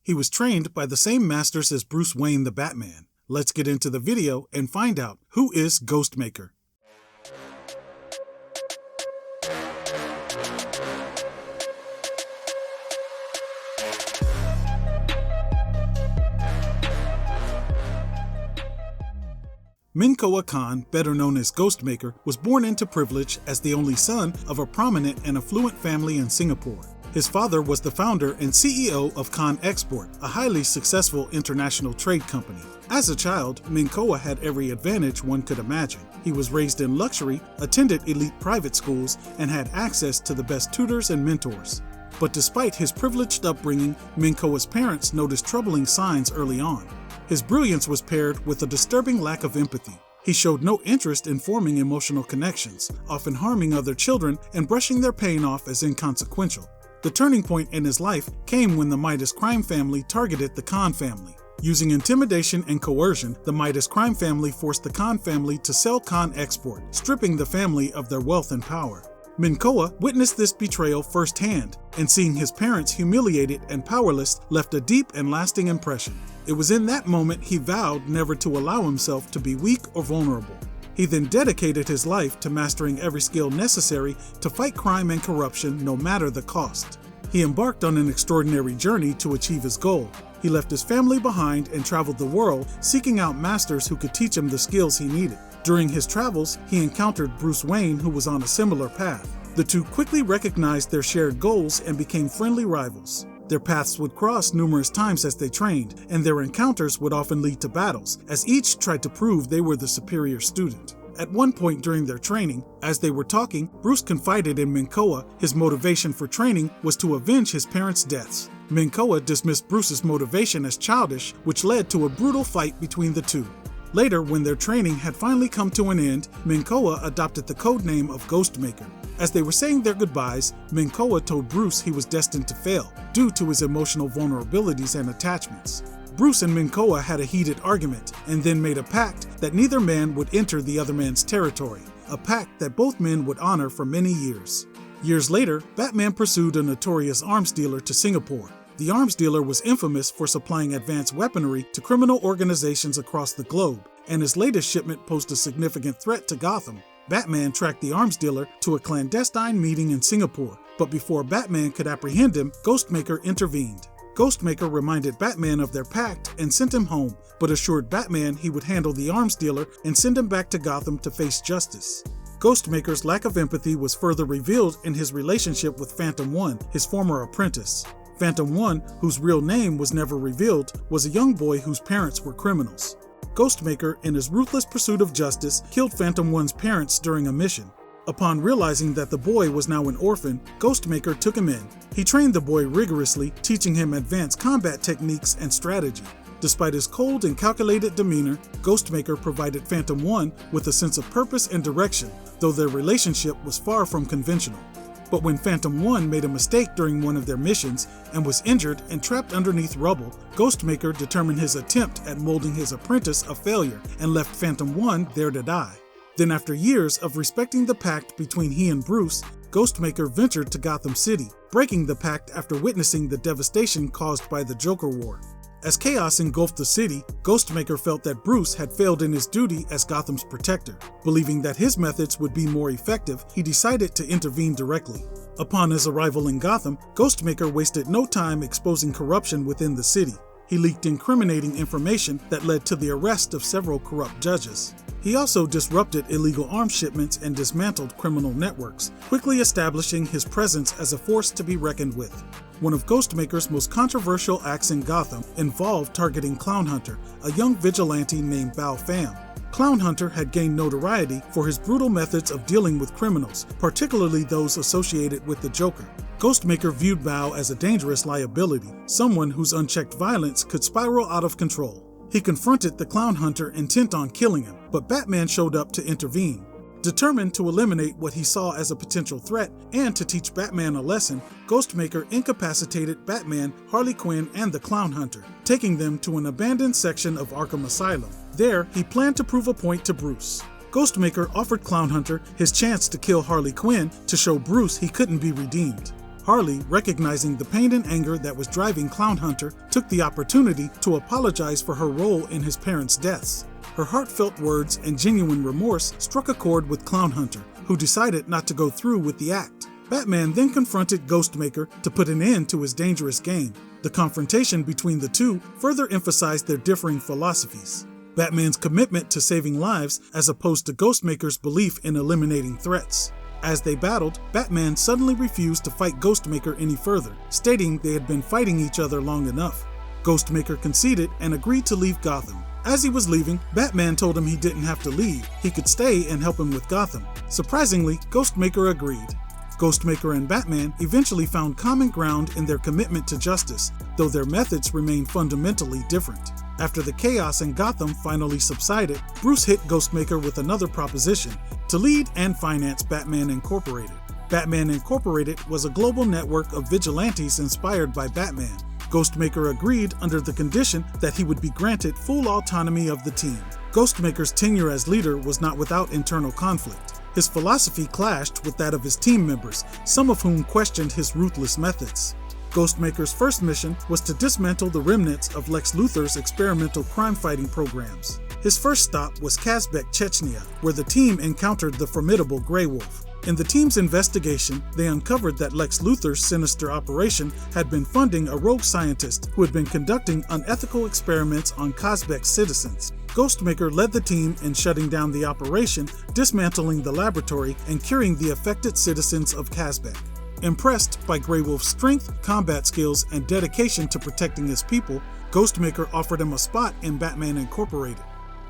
He was trained by the same masters as Bruce Wayne the Batman. Let's get into the video and find out who is Ghostmaker. Minhkhoa Khan, better known as Ghostmaker, was born into privilege as the only son of a prominent and affluent family in Singapore. His father was the founder and CEO of Khan Export, a highly successful international trade company. As a child, Minhkhoa had every advantage one could imagine. He was raised in luxury, attended elite private schools, and had access to the best tutors and mentors. But despite his privileged upbringing, Minhkhoa's parents noticed troubling signs early on. His brilliance was paired with a disturbing lack of empathy. He showed no interest in forming emotional connections, often harming other children and brushing their pain off as inconsequential. The turning point in his life came when the Midas crime family targeted the Khan family. Using intimidation and coercion, the Midas crime family forced the Khan family to sell Khan Export, stripping the family of their wealth and power. Minhkhoa witnessed this betrayal firsthand, and seeing his parents humiliated and powerless left a deep and lasting impression. It was in that moment he vowed never to allow himself to be weak or vulnerable. He then dedicated his life to mastering every skill necessary to fight crime and corruption no matter the cost. He embarked on an extraordinary journey to achieve his goal. He left his family behind and traveled the world, seeking out masters who could teach him the skills he needed. During his travels, he encountered Bruce Wayne, who was on a similar path. The two quickly recognized their shared goals and became friendly rivals. Their paths would cross numerous times as they trained, and their encounters would often lead to battles, as each tried to prove they were the superior student. At one point during their training, as they were talking, Bruce confided in Minhkhoa his motivation for training was to avenge his parents' deaths. Minhkhoa dismissed Bruce's motivation as childish, which led to a brutal fight between the two. Later, when their training had finally come to an end, Minhkhoa adopted the code name of Ghostmaker. As they were saying their goodbyes, Minhkhoa told Bruce he was destined to fail, due to his emotional vulnerabilities and attachments. Bruce and Minhkhoa had a heated argument, and then made a pact that neither man would enter the other man's territory, a pact that both men would honor for many years. Years later, Batman pursued a notorious arms dealer to Singapore. The arms dealer was infamous for supplying advanced weaponry to criminal organizations across the globe, and his latest shipment posed a significant threat to Gotham. Batman tracked the arms dealer to a clandestine meeting in Singapore, but before Batman could apprehend him, Ghostmaker intervened. Ghostmaker reminded Batman of their pact and sent him home, but assured Batman he would handle the arms dealer and send him back to Gotham to face justice. Ghostmaker's lack of empathy was further revealed in his relationship with Phantom One, his former apprentice. Phantom One, whose real name was never revealed, was a young boy whose parents were criminals. Ghostmaker, in his ruthless pursuit of justice, killed Phantom One's parents during a mission. Upon realizing that the boy was now an orphan, Ghostmaker took him in. He trained the boy rigorously, teaching him advanced combat techniques and strategy. Despite his cold and calculated demeanor, Ghostmaker provided Phantom One with a sense of purpose and direction, though their relationship was far from conventional. But when Phantom One made a mistake during one of their missions and was injured and trapped underneath rubble, Ghostmaker determined his attempt at molding his apprentice a failure and left Phantom One there to die. Then, after years of respecting the pact between he and Bruce, Ghostmaker ventured to Gotham City, breaking the pact after witnessing the devastation caused by the Joker War. As chaos engulfed the city, Ghostmaker felt that Bruce had failed in his duty as Gotham's protector. Believing that his methods would be more effective, he decided to intervene directly. Upon his arrival in Gotham, Ghostmaker wasted no time exposing corruption within the city. He leaked incriminating information that led to the arrest of several corrupt judges. He also disrupted illegal arms shipments and dismantled criminal networks, quickly establishing his presence as a force to be reckoned with. One of Ghostmaker's most controversial acts in Gotham involved targeting Clown Hunter, a young vigilante named Bao Pham. Clown Hunter had gained notoriety for his brutal methods of dealing with criminals, particularly those associated with the Joker. Ghostmaker viewed Bao as a dangerous liability, someone whose unchecked violence could spiral out of control. He confronted the Clown Hunter intent on killing him, but Batman showed up to intervene. Determined to eliminate what he saw as a potential threat and to teach Batman a lesson, Ghostmaker incapacitated Batman, Harley Quinn, and the Clown Hunter, taking them to an abandoned section of Arkham Asylum. There, he planned to prove a point to Bruce. Ghostmaker offered Clown Hunter his chance to kill Harley Quinn to show Bruce he couldn't be redeemed. Harley, recognizing the pain and anger that was driving Clown Hunter, took the opportunity to apologize for her role in his parents' deaths. Her heartfelt words and genuine remorse struck a chord with Clown Hunter, who decided not to go through with the act. Batman then confronted Ghostmaker to put an end to his dangerous game. The confrontation between the two further emphasized their differing philosophies. Batman's commitment to saving lives as opposed to Ghostmaker's belief in eliminating threats. As they battled, Batman suddenly refused to fight Ghostmaker any further, stating they had been fighting each other long enough. Ghostmaker conceded and agreed to leave Gotham. As he was leaving, Batman told him he didn't have to leave, he could stay and help him with Gotham. Surprisingly, Ghostmaker agreed. Ghostmaker and Batman eventually found common ground in their commitment to justice, though their methods remained fundamentally different. After the chaos in Gotham finally subsided, Bruce hit Ghostmaker with another proposition: to lead and finance Batman Incorporated. Batman Incorporated was a global network of vigilantes inspired by Batman. Ghostmaker agreed under the condition that he would be granted full autonomy of the team. Ghostmaker's tenure as leader was not without internal conflict. His philosophy clashed with that of his team members, some of whom questioned his ruthless methods. Ghostmaker's first mission was to dismantle the remnants of Lex Luthor's experimental crime-fighting programs. His first stop was Kazbek, Chechnya, where the team encountered the formidable Grey Wolf. In the team's investigation, they uncovered that Lex Luthor's sinister operation had been funding a rogue scientist who had been conducting unethical experiments on Kazbek citizens. Ghostmaker led the team in shutting down the operation, dismantling the laboratory, and curing the affected citizens of Kazbek. Impressed by Grey Wolf's strength, combat skills, and dedication to protecting his people, Ghostmaker offered him a spot in Batman Incorporated.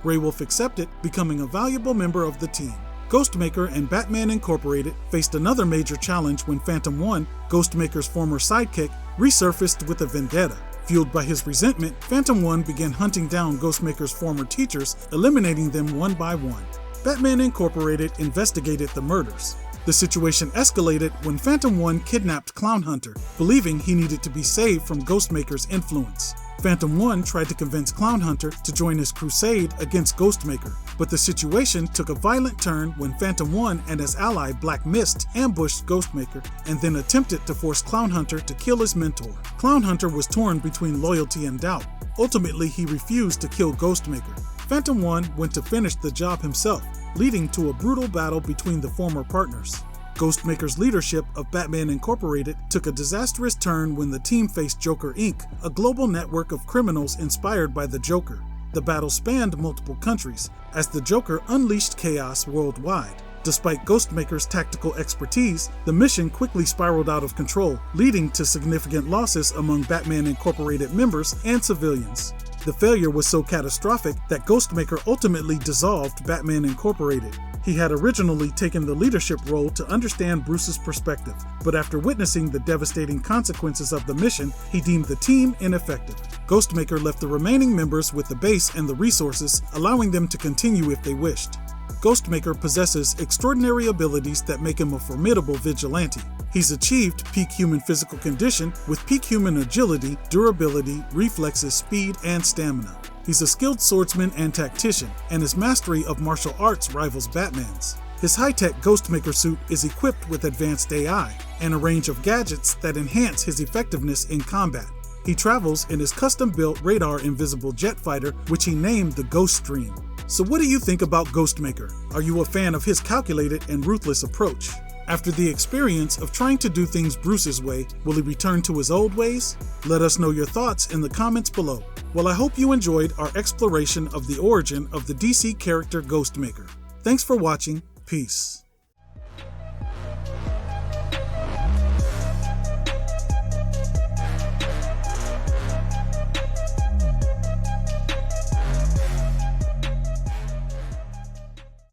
Grey Wolf accepted, becoming a valuable member of the team. Ghostmaker and Batman Incorporated faced another major challenge when Phantom 1, Ghostmaker's former sidekick, resurfaced with a vendetta. Fueled by his resentment, Phantom 1 began hunting down Ghostmaker's former teachers, eliminating them one by one. Batman Incorporated investigated the murders. The situation escalated when Phantom 1 kidnapped Clown Hunter, believing he needed to be saved from Ghostmaker's influence. Phantom 1 tried to convince Clown Hunter to join his crusade against Ghostmaker, but the situation took a violent turn when Phantom 1 and his ally Black Mist ambushed Ghostmaker and then attempted to force Clown Hunter to kill his mentor. Clown Hunter was torn between loyalty and doubt. Ultimately, he refused to kill Ghostmaker. Phantom 1 went to finish the job himself, leading to a brutal battle between the former partners. Ghostmaker's leadership of Batman Incorporated took a disastrous turn when the team faced Joker Inc., a global network of criminals inspired by the Joker. The battle spanned multiple countries, as the Joker unleashed chaos worldwide. Despite Ghostmaker's tactical expertise, the mission quickly spiraled out of control, leading to significant losses among Batman Incorporated members and civilians. The failure was so catastrophic that Ghostmaker ultimately dissolved Batman Incorporated. He had originally taken the leadership role to understand Bruce's perspective, but after witnessing the devastating consequences of the mission, he deemed the team ineffective. Ghostmaker left the remaining members with the base and the resources, allowing them to continue if they wished. Ghostmaker possesses extraordinary abilities that make him a formidable vigilante. He's achieved peak human physical condition with peak human agility, durability, reflexes, speed, and stamina. He's a skilled swordsman and tactician, and his mastery of martial arts rivals Batman's. His high-tech Ghostmaker suit is equipped with advanced AI and a range of gadgets that enhance his effectiveness in combat. He travels in his custom-built radar-invisible jet fighter, which he named the Ghost Stream. So what do you think about Ghostmaker? Are you a fan of his calculated and ruthless approach? After the experience of trying to do things Bruce's way, will he return to his old ways? Let us know your thoughts in the comments below. Well, I hope you enjoyed our exploration of the origin of the DC character Ghostmaker. Thanks for watching. Peace.